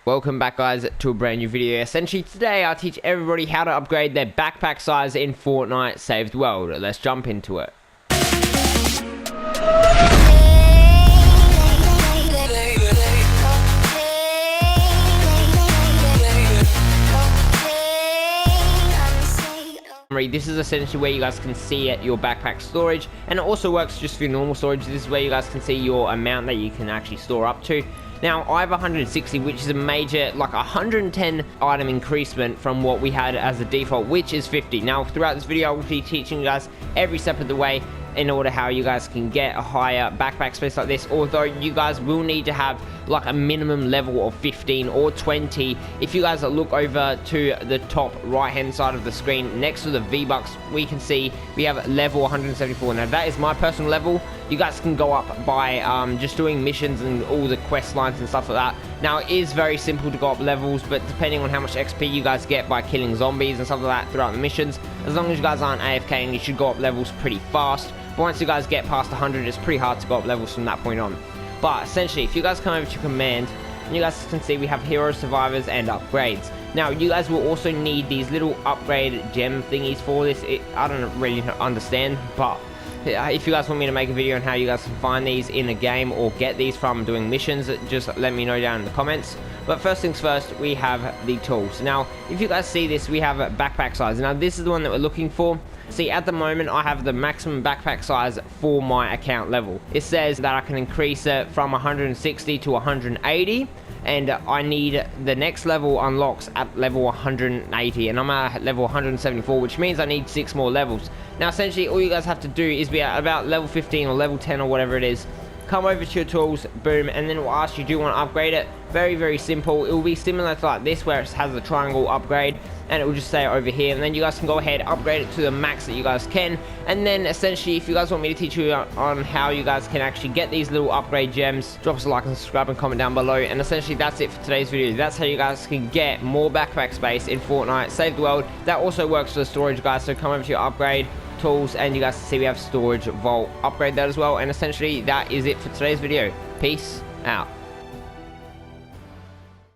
Welcome back, guys, to a brand new video. Essentially today I'll teach everybody how to upgrade their backpack size in Fortnite Saved World. Let's jump into it. This is essentially where you guys can see your backpack storage, and it also works just for your normal storage. This is where you guys can see your amount that you can actually store up to. Now I have 160, which is a major, like 110 item increasement from what we had as the default, which is 50. Now throughout this video I will be teaching you guys every step of the way in order how you guys can get a higher backpack space like this, although you guys will need to have like a minimum level of 15 or 20. If you guys look over to the top right hand side of the screen next to the V-Bucks, we can see we have level 174. Now that is my personal level. You guys can go up by just doing missions and all the quest lines and stuff like that. Now it is very simple to go up levels, but depending on how much XP you guys get by killing zombies and stuff like that throughout the missions, as long as you guys aren't AFK, and you should go up levels pretty fast. But once you guys get past 100, it's pretty hard to go up levels from that point on. But essentially, if you guys come over to command, you guys can see we have hero, survivors, and upgrades. Now you guys will also need these little upgrade gem thingies for this. I don't really understand, but if you guys want me to make a video on how you guys can find these in a game or get these from doing missions, just let me know down in the comments. But first things first, we have the tools. Now if you guys see this, we have a backpack size. Now this is the one that we're looking for. See, at the moment I have the maximum backpack size for my account level. It says that I can increase it from 160 to 180, and I need the next level unlocks at level 180, and I'm at level 174, which means I need 6 more levels. Now essentially all you guys have to do is be at about level 15 or level 10 or whatever it is. Come over to your tools, boom, and then it will ask you, do you want to upgrade it? Very simple. It will be similar to like this, where it has the triangle upgrade, and it will just say over here, and then you guys can go ahead, upgrade it to the max that you guys can. And then essentially, if you guys want me to teach you on how you guys can actually get these little upgrade gems, drop us a like and subscribe and comment down below. And essentially that's it for today's video. That's how you guys can get more backpack space in Fortnite Save the World. That also works for the storage, guys, so come over to your upgrade tools, and you guys can see we have storage vault, upgrade that as well. And essentially that is it for today's video. Peace out.